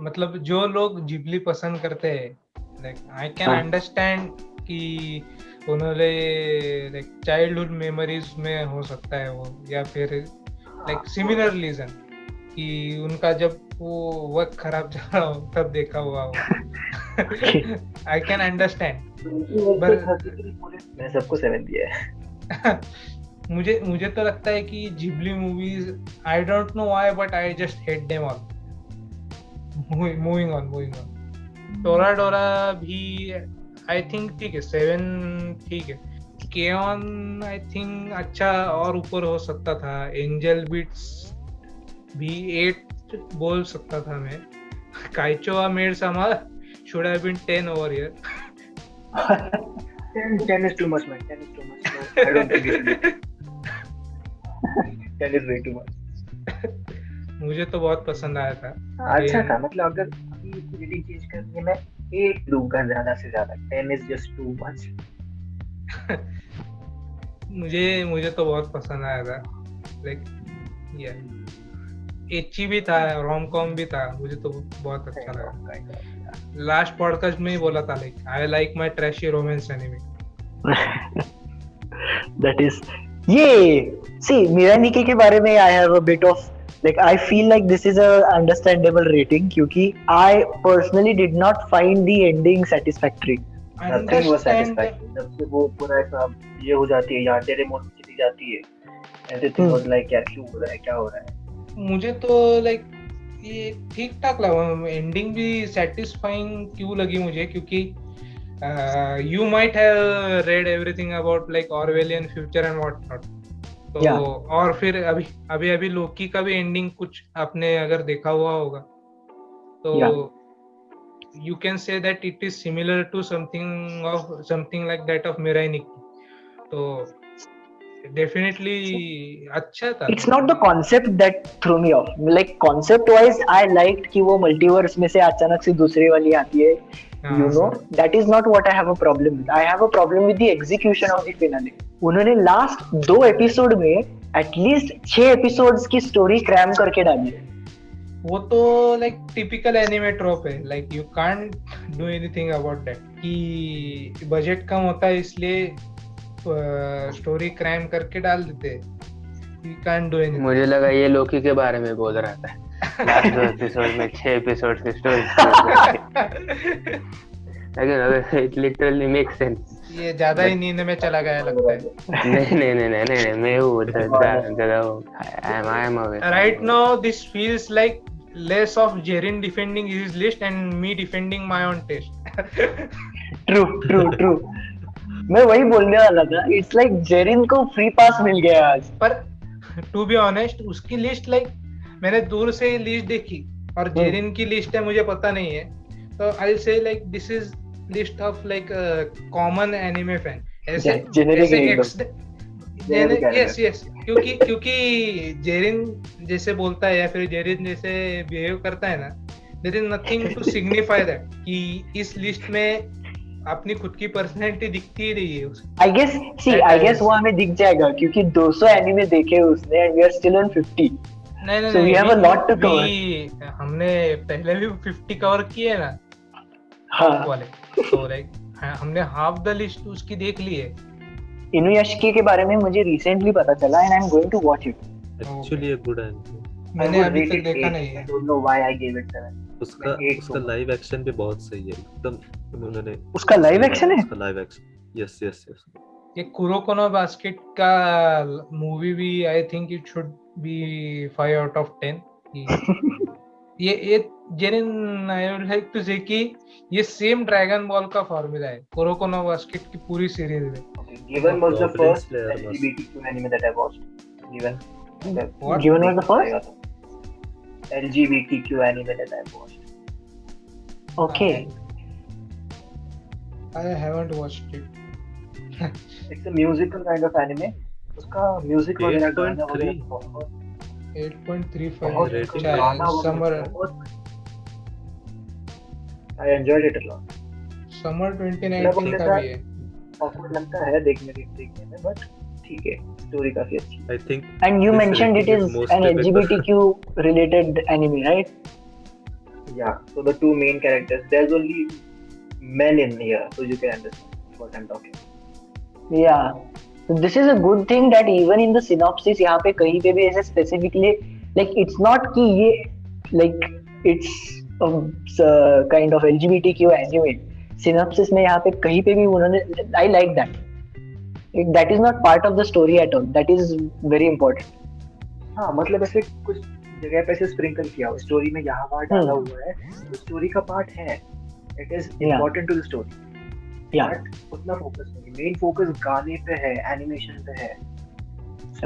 मतलब जो लोग जिबली पसंद करते हैं लाइक आई कैन अंडरस्टैंड कि उन्होंने लाइक चाइल्डहुड मेमोरीज में हो सकता है वो या फिर लाइक सिमिलर रीजन कि उनका जब वो वक्त खराब चल रहा हो तब देखा हुआ हो आई कैन अंडरस्टैंड मैंने सबको 7 दिया है मुझे तो लगता है कि Ghibli movies I don't know why but I just hate them all moving on टोराडोरा भी आई थिंक ठीक है 7 ठीक है केऑन आई थिंक अच्छा और ऊपर हो सकता था एंजल बीट्स भी 8 बोल सकता था मैं काइचो मेड समा should have been 10 over here 10 is too much man 10 is too much no, I don't think it is 10 is way too much मुझे तो बहुत पसंद आया था अच्छा था मतलब अगर रेटिंग चेंज करनी है मैं 8 दूंगा ज्यादा से ज्यादा 10 is just too much मुझे तो बहुत पसंद आया था लाइक या एची भी था रोम कॉम भी था मुझे तो बहुत अच्छा लगा लास्ट पॉडकास्ट में ही बोला था like I like my trashy romance anime that is ये सी मिरानिके के बारे में I have a bit of like I feel like this is a understandable rating क्योंकि I personally did not find the ending satisfactory. Nothing was satisfactory. जब से वो पूरा ऐसा ये हो जाती है यार तेरे मोड चली जाती है everything was like क्या क्यों हो रहा है क्या हो रहा है मुझे तो लाइक ये ठीक ठाक लगा एंडिंग भी सेटिस्फाइंग क्यों लगी मुझे क्योंकि you might have read everything about like Orwellian future and what not तो और फिर अभी लोकी का भी एंडिंग कुछ आपने अगर देखा हुआ होगा तो you can say that it is similar to something like that of Mirai Nikki तो डेफिनेटली अच्छा था it's not the concept that threw me off like concept wise I liked कि वो मल्टीवर्स में से अचानक से दूसरी वाली आती है you know that is not what I have a problem with. I have a problem with the execution of the finale. उन्होंने लास्ट 2 एपिसोड में एटलीस्ट 6 एपिसोड्स की स्टोरी क्रैम करके डाली है वो तो लाइक टिपिकल एनिमे ट्रोप है like you can't do anything about that कि बजट कम होता है इसलिए स्टोरी क्रैम करके डाल देते यू कांट डू एनीथिंग मुझे लगा ये लोकी के बारे में बोल रहा था लास्ट 2 एपिसोड में 6 एपिसोड की स्टोरी अगर इट लिटरली मेक सेंस. ये ज्यादा ही नींद में चला गया लगता है. नहीं मैं हूँ ज्यादा I am aware. Right now this feels like less of Jerin defending his list and me defending my own taste. True. मैं वही बोलने वाला था. इट्स लाइक जेरिन को फ्री पास मिल गया आज. पर टू बी ऑनेस्ट उसकी लिस्ट लाइक मैंने दूर से लिस्ट देखी और जेरिन की लिस्ट है मुझे पता नहीं है, तो आई से like this is list of like common anime fan. ऐसे यस क्योंकि जेरिन जैसे बोलता है या फिर जेरिन जैसे बिहेव करता है ना, there is nothing to signify that कि इस लिस्ट में अपनी खुद की पर्सनैलिटी दिखती ही रही है. आई गेस वो हमें दिख जाएगा क्योंकि 200 एनिमे देखे उसने and we are still on 50. नहीं so we have a lot to cover. हमने पहले भी 50 कवर किए ना. हाँ वाले तो लाइक हमने हाफ द लिस्ट उसकी देख ली है. इनुयाशिकी के बारे में मुझे रिसेंटली पता चला and I am going to watch it. Actually a good anime. मैंने अभी तक देखा नहीं है. I don't know why I give it 7. उसका लाइव एक्शन भी बहुत सही है एकदम. उन्होंने उसका लाइव एक्शन है. उसका लाइव एक्शन यस. ये कुरोको नो बास्केट का मूवी भी I think it should be 5 out of 10. ये जेरिन I would like to say कि ये सेम ड्रैगन बॉल का फार्मूला है कुरोको नो बास्केट की पूरी सीरीज में. Given was the first LGBTQ anime that I watched. Given was the first LGBTQ anime that I watched. Okay. I haven't watched it. It's a musical kind of anime. उसका music वगैरह गाना वगैरह 8.35 summer. I enjoyed it a lot. Summer 2019 का भी है. awkward लगता है देखने में बट ठीक है स्टोरी काफी अच्छी है. I think And you mentioned it is an LGBTQ related anime, right? Yeah, so the two main characters, there's only men in here, so you can understand what I'm talking. Yeah. So this is a good thing that even in the synopsis यहाँ पे कहीं पे भी ऐसे specifically like it's not कि ये like it's a kind of LGBTQ anime. Synopsis में यहाँ पे कहीं पे भी उन्होंने I like that. That is not part of the story at all. That is very important. हाँ मतलब ऐसे कुछ जगह पे ऐसे स्प्रिंकल किया हुआ स्टोरी में यहाँ वहाँ डाला हुआ है तो स्टोरी का पार्ट है. It is important to the story. Yeah. But उतना फोकस नहीं. मेन फोकस गाने पे है, एनिमेशन पे है.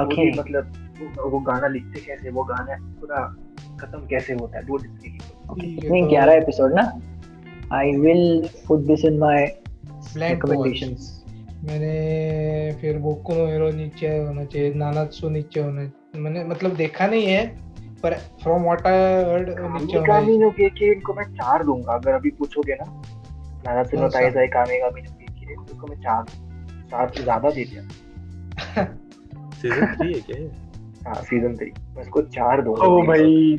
Okay. मतलब वो गाना लिखते कैसे, वो गाना पूरा खत्म कैसे होता है, वो डिस्कस. नहीं 11 एपिसोड ना. I will put this in my recommendations. मैंने फिर बोकु नो हीरो नीचे होना चाहिए, नानात्सु नीचे होना. मैंने मतलब देखा नहीं है पर फ्रॉम व्हाट आई हर्ड नीचे होना है. कि इनको मैं 4 दूंगा अगर अभी पूछोगे ना. नानात्सु नो ताइज़ाई कामेगा भी नहीं उसको मैं 4 से ज्यादा दे दिया. सीजन 3 है क्या? हाँ सीजन 3 मैं इसको 4 दूंगा. ओ भाई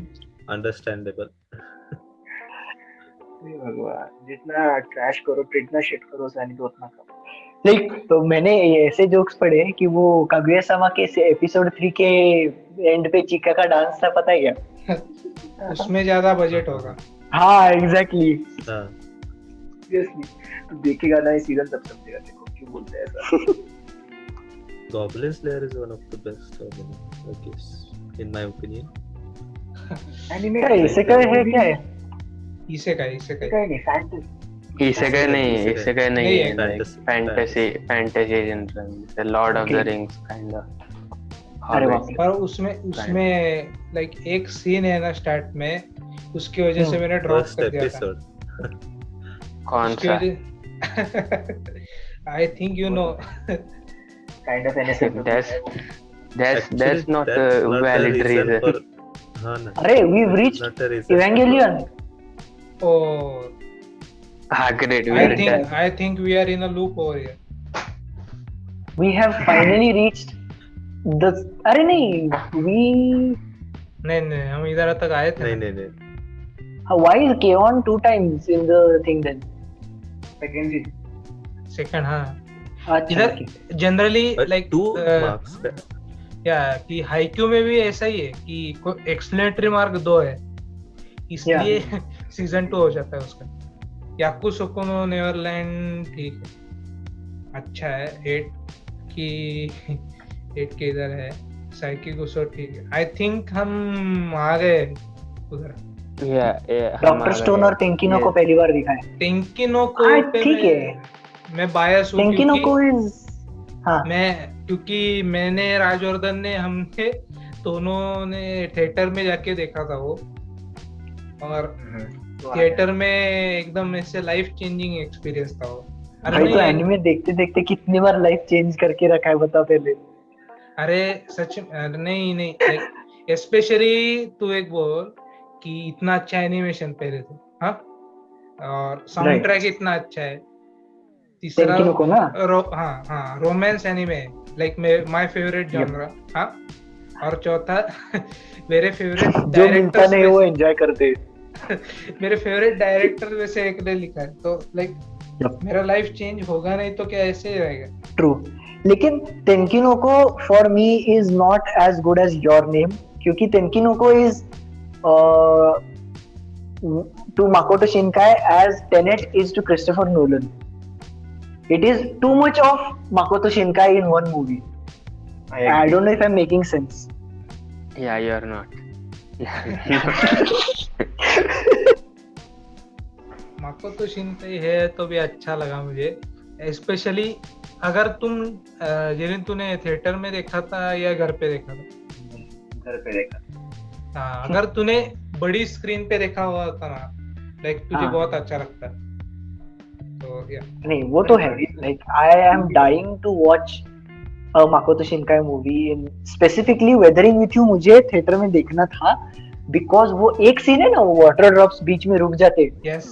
अंडरस्टैंडेबल. भगवान जितना ट्रैश करो जितना शिट करो सैनी तो उतना कम. लाइक तो मैंने ऐसे जोक्स पढ़े कि वो कागुया-सामा के एपिसोड 3 के एंड पे चिका का डांस था, पता है क्या? उसमें ज्यादा बजट होगा. हाँ एग्जैक्टली. हां सीरियसली देखेगा ना ये सीजन तब समझेगा. देखो क्यों बोलते हैं ऐसा. Goblin Slayer is one of the best anime, I guess, in my opinion. Anime क्या इसेकाई है क्या है? इसेकाई नहीं फैंटेसी. इसेकाई नहीं है. Fantasy. fantasy genre, the Lord of the Rings kind of. अरे बाप रे. पर उसमें लाइक एक सीन है ना स्टार्ट में, उसकी वजह से मैंने ड्रॉप कर दिया था. कौन सा? I think you know. kind of NSF. That's not a valid reason. हाँ ना. अरे we've reached Evangelion. Oh. Great. I think we are in a loop over here. We have finally reached the. अरे नहीं नहीं हम इधर तक आए थे. नहीं. Why is K-On! 2 times in the thing then? Second हाँ. अच्छा. इधर जनरली लाइक 2 मार्क्स या कि हाईक्यू में भी ऐसा ही है कि एक्सप्लेनेटरी मार्क 2 है, इसलिए सीजन 2 हो जाता है उसका. याकुसोको नो नेवरलैंड ठीक है, अच्छा है। 8 की 8 के इधर है। साइकिगुसो ठीक है। आई थिंक हम आ गए उधर। डॉक्टर स्टोन और टेंकिनो को पहली बार दिखा है। टेंकिनो को पे ठीक है, मैं बायस हूँ टेंकिनो को क्योंकि मैंने राजवर्धन ने हमने दोनों ने थिएटर में जाके देखा था वो, और थिएटर में एकदम ऐसे लाइफ चेंजिंग एक्सपीरियंस था वो। भाई तो एनिमे देखते देखते कितनी बार लाइफ चेंज करके रखा है बता पहले। अरे सच नहीं लाइक स्पेशली तू एक बोल कि इतना अच्छा एनिमेशन पहले थे, हाँ, और साउंड ट्रैक इतना अच्छा है। तीसरा को ना हाँ romance anime like my favourite genre, हाँ। और चौथा मेरे फेवरेट जो मिलता नहीं वो एंजॉय करते। मेरे फेवरेट डायरेक्टर में से एक ने लिखा है, तो लाइक मेरा लाइफ चेंज होगा नहीं तो क्या ऐसे ही रहेगा। ट्रू, लेकिन Tenkinoko for me is not as good as Your Name, क्योंकि Tenkinoko is to Makoto Shinkai as Tenet is to Christopher Nolan. It is too much of Makoto Shinkai in one movie. I don't know if I'm making sense. Yeah, you're not. Makoto Shinkai है तो भी अच्छा लगा मुझे, specially अगर तुम जिन तूने theatre में देखा था या घर पे देखा था? घर पे देखा। हाँ, अगर तूने बड़ी स्क्रीन पे देखा हुआ था ना, लाइक तुझे बहुत अच्छा लगता है। नहीं वो तो है, like I am dying to watch a Makoto Shinkai movie in specifically Weathering with You. मुझे थिएटर में देखना था because वो एक सीन है ना, वो वाटर ड्रॉप्स बीच में रुक जाते। yes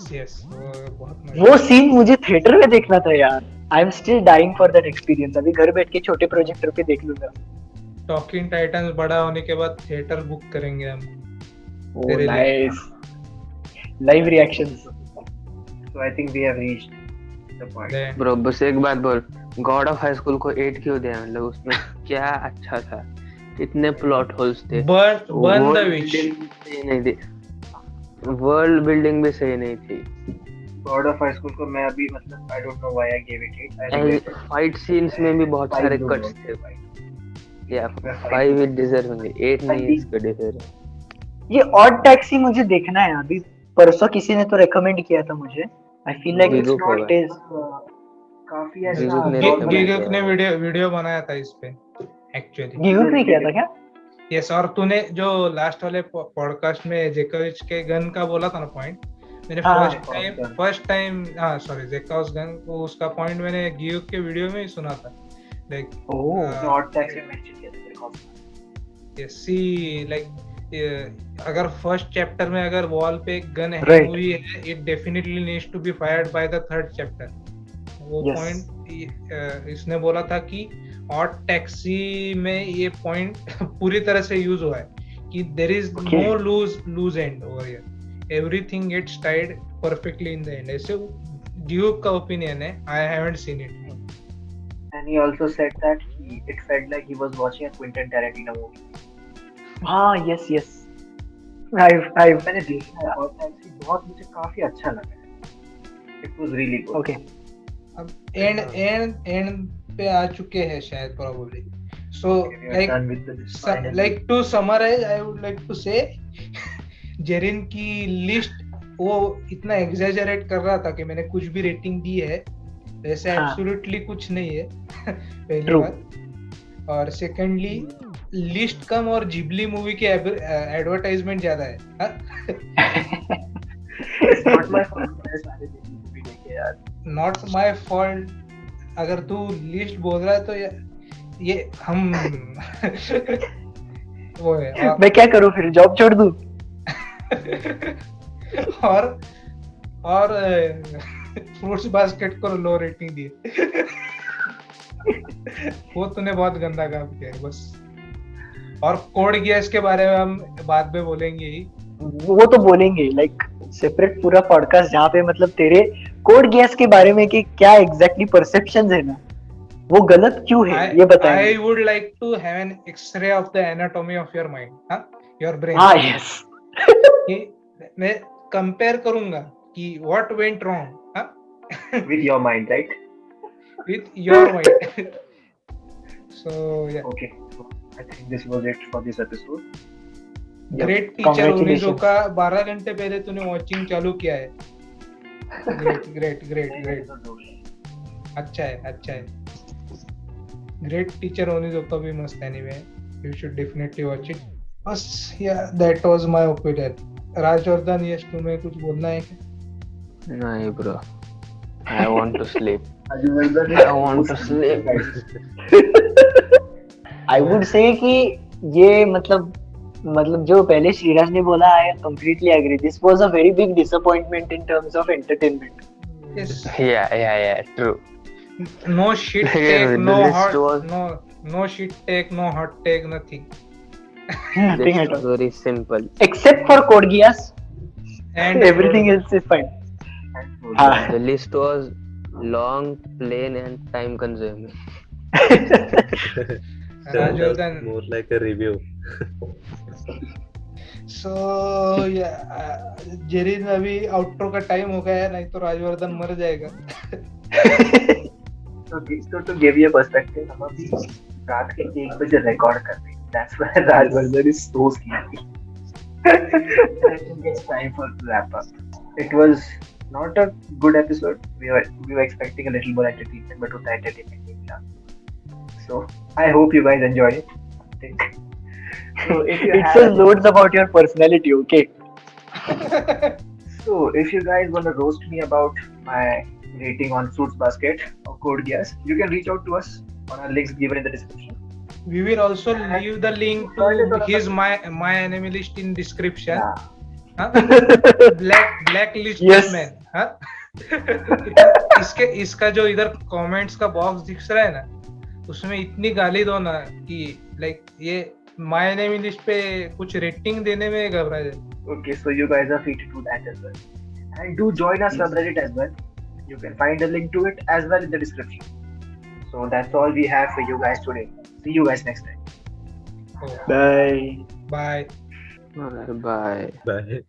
वो सीन मुझे थिएटर में देखना था यार। I am still dying for that experience. अभी घर बैठ के छोटे प्रोजेक्टर पे देख लूंगा। टॉकिंग टाइटन्स बड़ा होने के बाद थिएटर बुक करेंगे हम। Nice live reactions. So I think we have reached the point. Bro, बस एक बात बोल, गॉड ऑफ हाई स्कूल को 8 क्यों दिया? मतलब उसमें क्या अच्छा था? इतने प्लॉट होल्स थे, बर्न द विच नहीं थी, वर्ल्ड बिल्डिंग भी सही नहीं थी। गॉड ऑफ हाई स्कूल को मैं अभी मतलब I don't know why I gave it 8. Fight scenes में भी बहुत सारे कट्स थे। या 5 इट डिजर्विंग, 8 नहीं इसका डिजर्व। ये ऑड टैक्सी मुझे देखना है अभी, परसों किसी ने तो रेकमेंड किया था मुझे। I feel like it's not is काफी ऐसा गिगुक ने वीडियो बनाया था इस पे एक्चुअली। गिगुक ने किया था क्या? यस, और तूने जो लास्ट वाले पॉडकास्ट में जेकोविच के गन का बोला था ना पॉइंट, मैंने फर्स्ट टाइम सॉरी जेकोविच गन को उसका पॉइंट मैंने गिगुक के वीडियो में ही सुना था। लाइक नॉट टैक्स में मेंशन किया था जेकोविच। यस सी लाइक अगर फर्स्ट चैप्टर में अगर वॉल पे एक गन है हुई है, it definitely needs to be fired by the third chapter. वो पॉइंट इसने बोला था कि ऑड टैक्सी में ये पॉइंट पूरी तरह से यूज हुआ है कि there is no loose end over here, everything gets tied perfectly in the end. ऐसे ड्यूक का ओपिनियन है, I haven't seen it. And he also said that it felt like he was watching a Quentin Tarantino movie. yes. मैंने देखा और बहुत मुझे काफी अच्छा लगा। It was really good. Okay. अब एंड पे आ चुके हैं शायद probably. So like to summarize, I would like to say Jerin की लिस्ट वो इतना एग्जैजरेट कर रहा था कि मैंने कुछ भी रेटिंग दी है, वैसे एब्सोल्युटली कुछ नहीं है। पहली बात, और सेकंडली लिस्ट कम और जिबली मूवी की एडवर्टाइजमेंट ज्यादा है। Not my fault. अगर तू लिस्ट बोल रहा है तो ये हम वो है। मैं क्या करूं फिर, जॉब छोड़ दूं? और फ्रूट्स बास्केट को लो रेटिंग दी। वो तूने बहुत गंदा काम किया है बस। और कोड गियर्स के बारे में हम बाद में बोलेंगे ही। वो तो बोलेंगे लाइक सेपरेट पूरा पॉडकास्ट जहाँ पे मतलब तेरे कोड गियर्स के बारे में कि क्या एग्जैक्टली परसेप्शंस है ना, वो गलत क्यों है ये बताएंगे। I would like to have an X-ray of the anatomy of your mind, your brain. Yes. मैं कंपेयर करूंगा कि what went wrong, huh? With your mind, right? With your mind. So yeah. Okay, so I think this was it for this episode. Great teacher Onizuka का 12 घंटे पहले तूने watching चालू किया है. ग्रेट. अच्छा है. ग्रेट टीचर ओनिजो का भी मस्त anime. You should definitely watch it. बस yeah, that was my opinion. Rajvardhan, Yash, तुम्हें कुछ बोलना है क्या? नहीं bro, I want to sleep. I would say कि ये मतलब जो पहले श्रीराज ने बोला, I completely agree. This was a very big disappointment in terms of entertainment. Yes. Yeah, true. No shit take, no shit take, no hot take, nothing. Nothing at all. Very simple. Except for Code Geass. And everything else is fine. The list was long, plain, and time consuming. Rajवर्धन, more like a review. So yeah, Jerin अभी outro का time हो गया है, नहीं तो राजवर्धन मर जाएगा. So to give you a perspective, हम अभी रात के 1 बजे रिकॉर्ड कर रहे हैं. That's why Rajवर्धन is so sleepy. I think it's time for to wrap up. It was not a good episode. We were expecting a little more entertainment, but with entertainment didn't come. So I hope you guys enjoyed it. I think. So it says loads about your personality, okay? So if you guys want to roast me about my rating on Fruits Basket or Code Geass, you can reach out to us on our links given in the description. We will also leave the link to his my enemy list in description. Yeah. Huh? Blacklist Yes. man. Huh? इसका जो इधर comments का box दिख रहा है ना, उसमें इतनी गाली दो ना कि लाइक ये माय एनिमी लिस्ट पे कुछ रेटिंग देने में घबरा जाए. Okay, so you guys are free to do that as well. And do join our subreddit as well. You can find a link to it as well in the description. So that's all we have for you guys today. See you guys next time. Oh. Bye. Bye. Bye. Bye.